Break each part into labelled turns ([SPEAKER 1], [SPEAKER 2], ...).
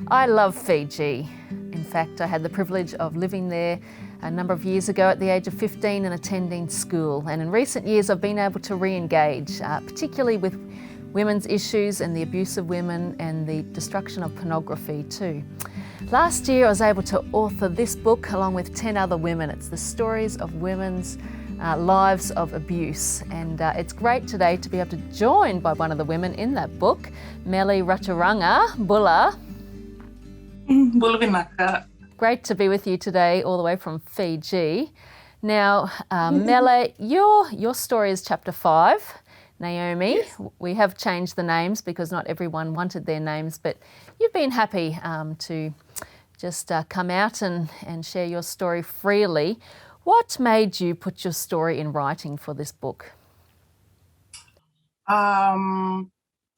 [SPEAKER 1] I love Fiji. In fact, I had the privilege of living there a number of years ago at the age of 15 and attending school. And in recent years, I've been able to re-engage, particularly with women's issues and the abuse of women and the destruction of pornography too. Last year, I was able to author this book along with 10 other women. It's the stories of women's lives of abuse. And it's great today to be able to join by one of the women in that book, Mele Bula. Great to be with you today, all the way from Fiji. Now, Mele, your story is chapter 5. Naomi, yes. We have changed the names because not everyone wanted their names, but you've been happy to just come out and share your story freely. What made you put your story in writing for this book?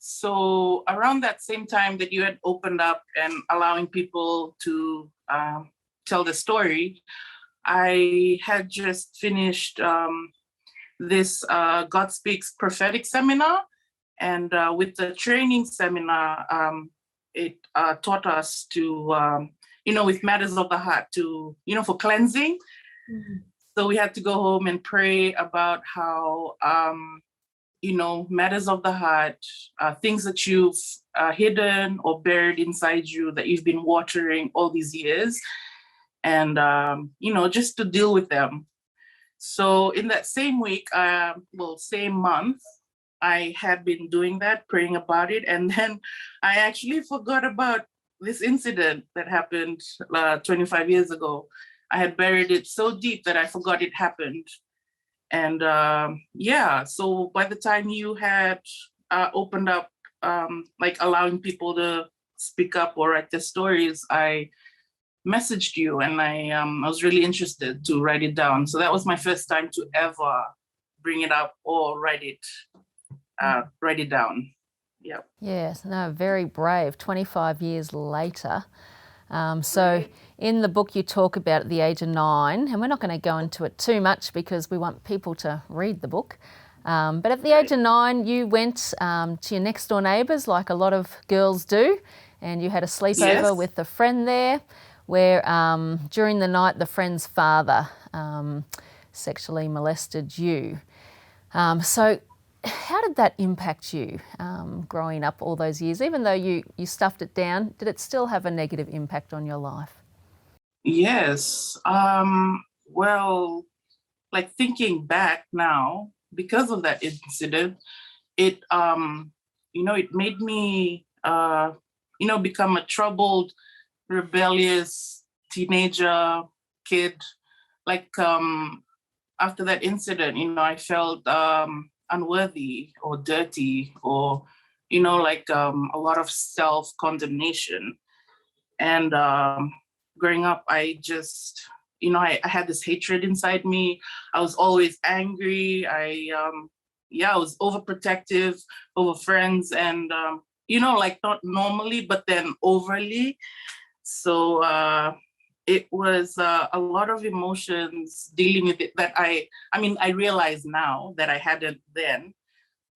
[SPEAKER 2] So around that same time that you had opened up and allowing people to tell the story, I had just finished this God Speaks prophetic seminar. And with the training seminar, it taught us to, with matters of the heart to, for cleansing. Mm-hmm. So we had to go home and pray about how, matters of the heart, things that you've hidden or buried inside you that you've been watering all these years, and, just to deal with them. So in that same week, same month, I had been doing that, praying about it. And then I actually forgot about this incident that happened 25 years ago. I had buried it so deep that I forgot it happened. And so by the time you had opened up, allowing people to speak up or write their stories, I messaged you, and I was really interested to write it down. So that was my first time to ever bring it up or write it down. Yeah.
[SPEAKER 1] Yes, no, very brave. 25 years later. So in the book you talk about at the age of 9, and we're not going to go into it too much because we want people to read the book. But at the age of 9, you went to your next door neighbours, like a lot of girls do, and you had a sleepover with a friend there, where during the night the friend's father sexually molested you. So how did that impact you growing up all those years? Even though you stuffed it down, did it still have a negative impact on your life?
[SPEAKER 2] Yes. Thinking back now, because of that incident, it made me, become a troubled, rebellious teenager kid. After that incident, I felt unworthy or dirty, or a lot of self-condemnation. And growing up, I just I had this hatred inside me. I was always angry. I was overprotective over friends, and not normally, but then overly. So it was a lot of emotions dealing with it that I realize now that I hadn't then,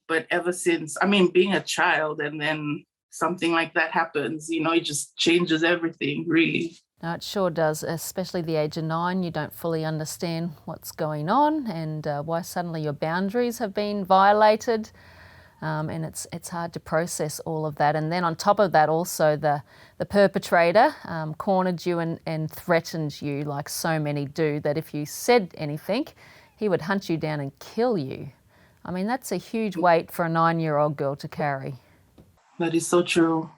[SPEAKER 2] but ever since, being a child and then something like that happens, it just changes everything, really.
[SPEAKER 1] No, it sure does, especially the age of 9. You don't fully understand what's going on and why suddenly your boundaries have been violated. And it's hard to process all of that. And then on top of that, also the perpetrator cornered you and threatened you, like so many do, that if you said anything, he would hunt you down and kill you. That's a huge weight for a 9-year-old girl to carry.
[SPEAKER 2] That is so true.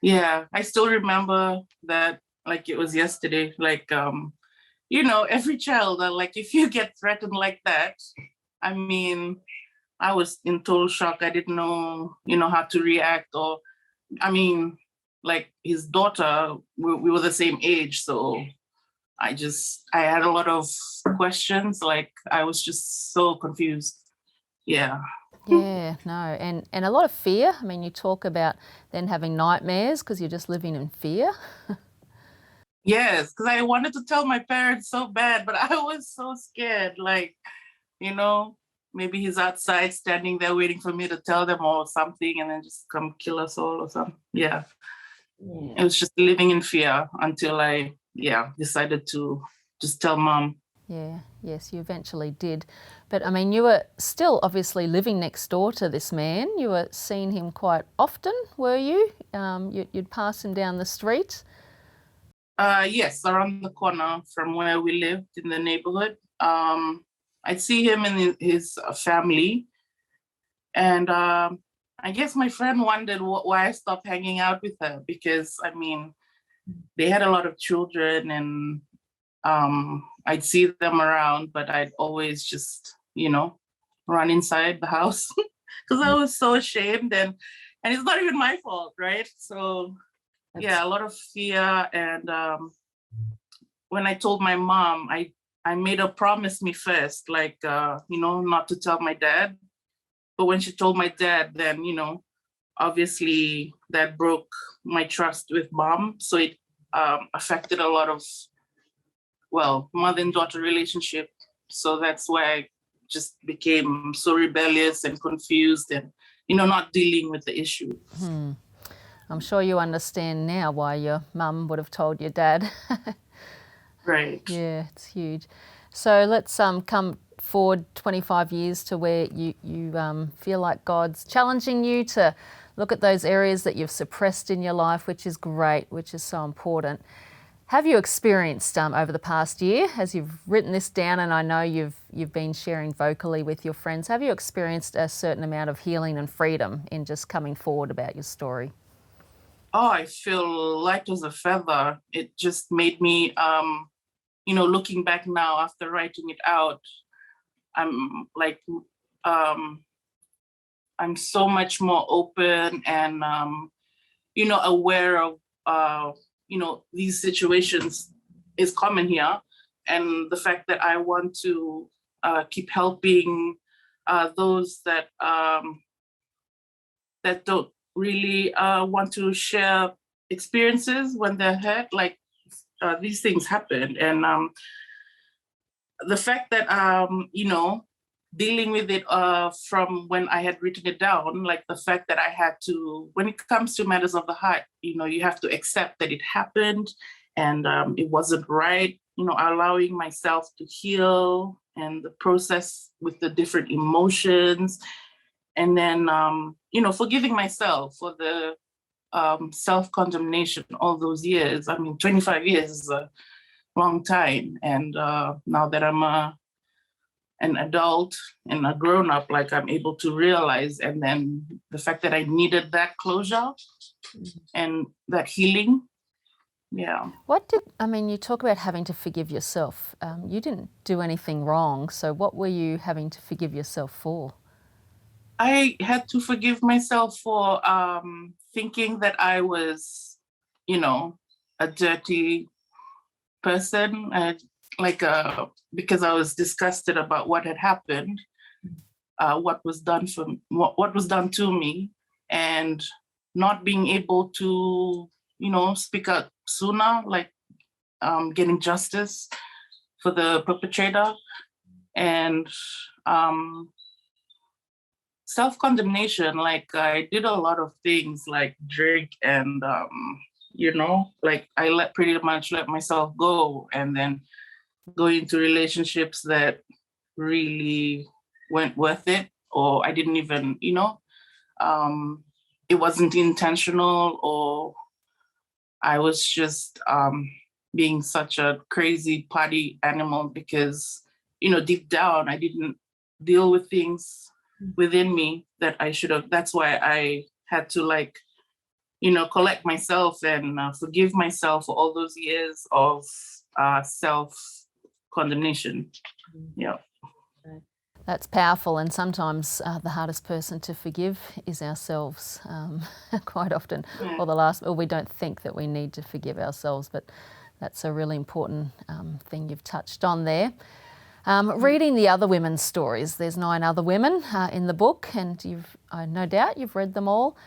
[SPEAKER 2] Yeah, I still remember that like it was yesterday. Every child, if you get threatened like that, I was in total shock. I didn't know, how to react. Or, his daughter, we were the same age. So I had a lot of questions. I was just so confused. Yeah.
[SPEAKER 1] Yeah, no. And a lot of fear. You talk about then having nightmares because you're just living in fear.
[SPEAKER 2] Yes, because I wanted to tell my parents so bad, but I was so scared. Maybe he's outside standing there waiting for me to tell them or something and then just come kill us all or something. Yeah. It was just living in fear until I, decided to just tell mom.
[SPEAKER 1] Yeah, yes, you eventually did. But I mean, you were still obviously living next door to this man. You were seeing him quite often, were you? You'd pass him down the street.
[SPEAKER 2] Yes, around the corner from where we lived in the neighborhood. I'd see him and his family. And I guess my friend wondered why I stopped hanging out with her, because, I mean, they had a lot of children, and I'd see them around, but I'd always just, run inside the house because I was so ashamed, and it's not even my fault, right? So yeah, a lot of fear. And when I told my mom, I made her promise me first, like, not to tell my dad. But when she told my dad, then, obviously that broke my trust with mom. So it affected a lot of, mother and daughter relationship. So that's why I just became so rebellious and confused and, not dealing with the issue.
[SPEAKER 1] I'm sure you understand now why your mum would have told your dad.
[SPEAKER 2] Right.
[SPEAKER 1] Yeah, it's huge. So let's come forward 25 years to where you feel like God's challenging you to look at those areas that you've suppressed in your life, which is great, which is so important. Have you experienced over the past year, as you've written this down, and I know you've been sharing vocally with your friends, have you experienced a certain amount of healing and freedom in just coming forward about your story?
[SPEAKER 2] Oh, I feel light as a feather. It just made me, looking back now after writing it out, I'm like, I'm so much more open and, aware of, these situations is common here. And the fact that I want to keep helping those that don't really want to share experiences when they're hurt, like these things happen. And the fact that, dealing with it from when I had written it down, like the fact that I had to, when it comes to matters of the heart, you have to accept that it happened and it wasn't right, allowing myself to heal and the process with the different emotions. And then, forgiving myself for the self-condemnation all those years. I mean, 25 years is a long time. And now that I'm an adult and a grown up, like I'm able to realize, and then the fact that I needed that closure and that healing. Yeah.
[SPEAKER 1] You talk about having to forgive yourself. You didn't do anything wrong, so what were you having to forgive yourself for?
[SPEAKER 2] I had to forgive myself for thinking that I was, a dirty person. Because I was disgusted about what had happened, what was done to me, and not being able to, speak out sooner, like getting justice for the perpetrator, and self-condemnation. Like I did a lot of things like drink and, like I pretty much let myself go, and then go into relationships that really weren't worth it, or I didn't even, it wasn't intentional, or I was just being such a crazy party animal because, deep down, I didn't deal with things within me that I should have. That's why I had to collect myself and forgive myself for all those years of self-condemnation. Yeah.
[SPEAKER 1] That's powerful, and sometimes the hardest person to forgive is ourselves. Quite often, or we don't think that we need to forgive ourselves, but that's a really important thing you've touched on there. Reading the other women's stories, there's 9 other women in the book, and no doubt you've read them all.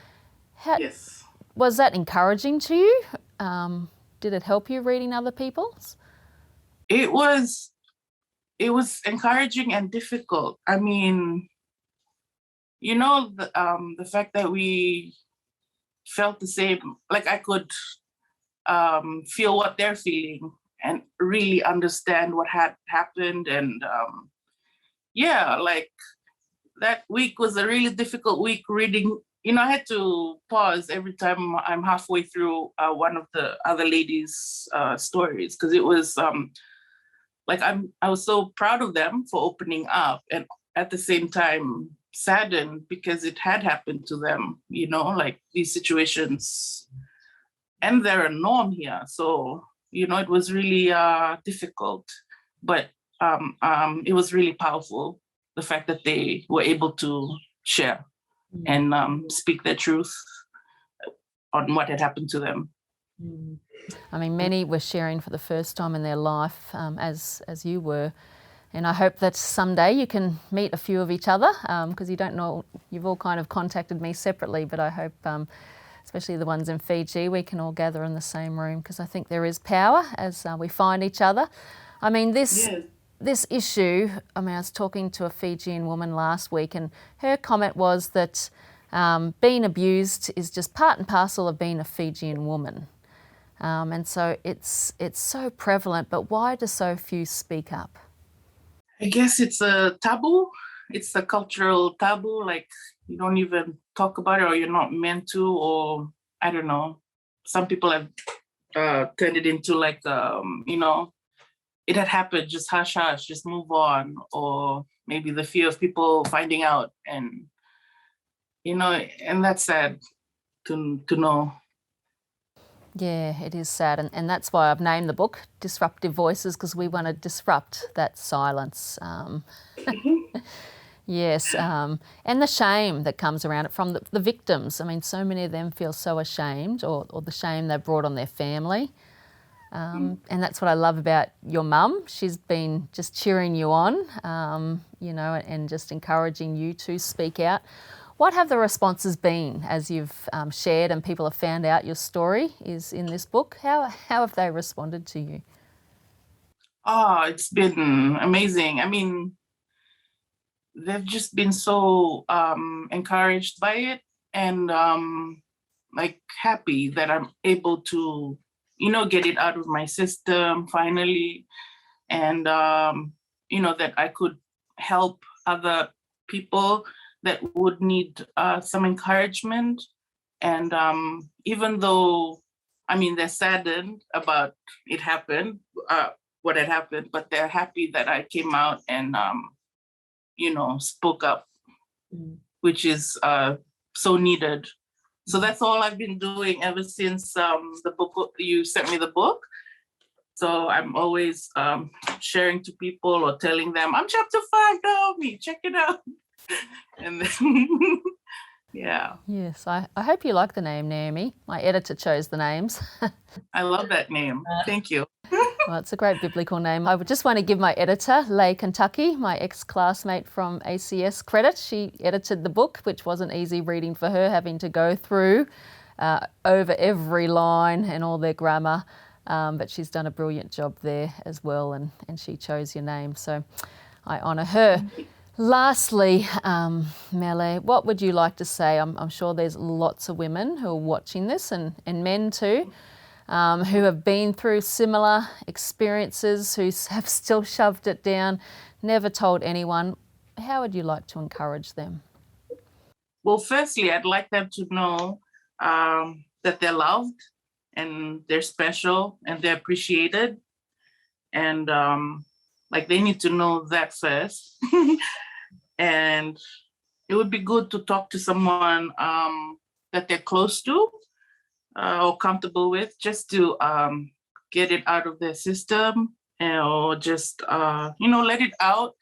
[SPEAKER 2] Yes.
[SPEAKER 1] Was that encouraging to you? Did it help you reading other people's?
[SPEAKER 2] It was encouraging and difficult. I mean, the fact that we felt the same. Like I could feel what they're feeling and really understand what had happened. And yeah, like that week was a really difficult week reading. I had to pause every time I'm halfway through one of the other ladies' stories, because it was like I was so proud of them for opening up, and at the same time saddened because it had happened to them. Like these situations, and they're a norm here. So it was really difficult, but it was really powerful, the fact that they were able to share and speak their truth on what had happened to them.
[SPEAKER 1] I mean, many were sharing for the first time in their life, as you were, and I hope that someday you can meet a few of each other, because you don't know, you've all kind of contacted me separately, but I hope, especially the ones in Fiji, we can all gather in the same room, because I think there is power as we find each other. I mean, this issue, I was talking to a Fijian woman last week, and her comment was that being abused is just part and parcel of being a Fijian woman. And so it's so prevalent, but why do so few speak up?
[SPEAKER 2] I guess it's a taboo. It's a cultural taboo, like you don't even talk about it, or you're not meant to, or I don't know. Some people have turned it into like, it had happened, just hush hush, just move on, or maybe the fear of people finding out, and and that's sad to know.
[SPEAKER 1] Yeah, it is sad, and that's why I've named the book Disruptive Voices, because we want to disrupt that silence. Yes, and the shame that comes around it from the victims. I mean, so many of them feel so ashamed, or the shame they've brought on their family. And that's what I love about your mum. She's been just cheering you on, and just encouraging you to speak out. What have the responses been as you've shared and people have found out your story is in this book? How have they responded to you?
[SPEAKER 2] Oh, it's been amazing. I mean, they've just been so encouraged by it, and like happy that I'm able to, get it out of my system finally, and that I could help other people that would need some encouragement. And even though, they're saddened about it happened, what had happened, but they're happy that I came out and spoke up, which is so needed. So that's all I've been doing ever since the book, you sent me the book. So I'm always sharing to people or telling them, I'm chapter 5, Naomi, check it out. And then, yeah.
[SPEAKER 1] Yes, I hope you like the name, Naomi. My editor chose the names.
[SPEAKER 2] I love that name. Thank you.
[SPEAKER 1] Well, it's a great biblical name. I would just want to give my editor, Leigh Kentucky, my ex-classmate from ACS, credit. She edited the book, which wasn't easy reading for her, having to go through over every line and all their grammar. But she's done a brilliant job there as well, and she chose your name. So I honour her. Lastly, Mele, what would you like to say? I'm sure there's lots of women who are watching this, and men too, who have been through similar experiences, who have still shoved it down, never told anyone. How would you like to encourage them?
[SPEAKER 2] Well, firstly, I'd like them to know that they're loved and they're special and they're appreciated. And like they need to know that first. And it would be good to talk to someone that they're close to or comfortable with, just to get it out of their system, or just let it out,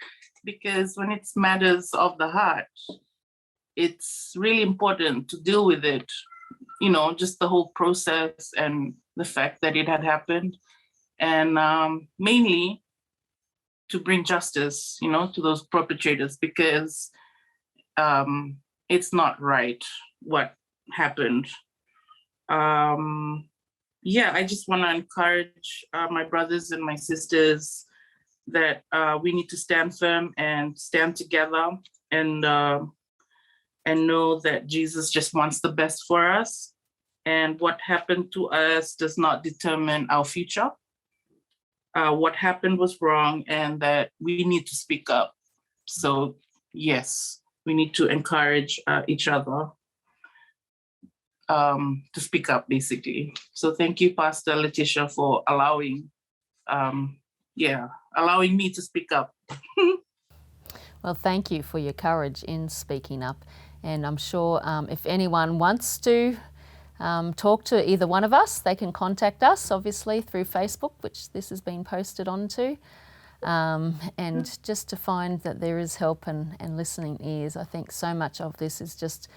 [SPEAKER 2] because when it's matters of the heart, it's really important to deal with it, just the whole process and the fact that it had happened, and mainly to bring justice, to those perpetrators, because it's not right what happened. I just want to encourage my brothers and my sisters that we need to stand firm and stand together, and know that Jesus just wants the best for us. And what happened to us does not determine our future. What happened was wrong, and that we need to speak up. So yes, we need to encourage each other to speak up, basically. So thank you, Pastor Letitia, for allowing me to speak up.
[SPEAKER 1] Well, thank you for your courage in speaking up. And I'm sure if anyone wants to talk to either one of us, they can contact us, obviously, through Facebook, which this has been posted onto. And just to find that there is help and listening ears. I think so much of this is just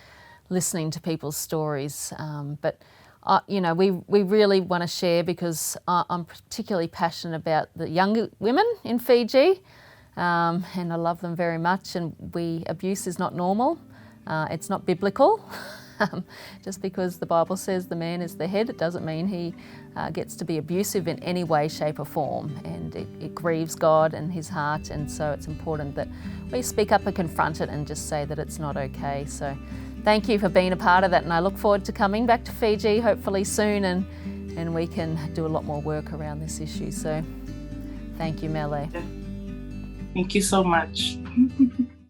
[SPEAKER 1] listening to people's stories. We really want to share because I'm particularly passionate about the younger women in Fiji, and I love them very much. And abuse is not normal. It's not biblical. Just because the Bible says the man is the head, it doesn't mean he gets to be abusive in any way, shape or form. And it grieves God and his heart, and so it's important that we speak up and confront it and just say that it's not okay. So thank you for being a part of that, and I look forward to coming back to Fiji hopefully soon, and we can do a lot more work around this issue. So thank you, Mele.
[SPEAKER 2] Thank you so much.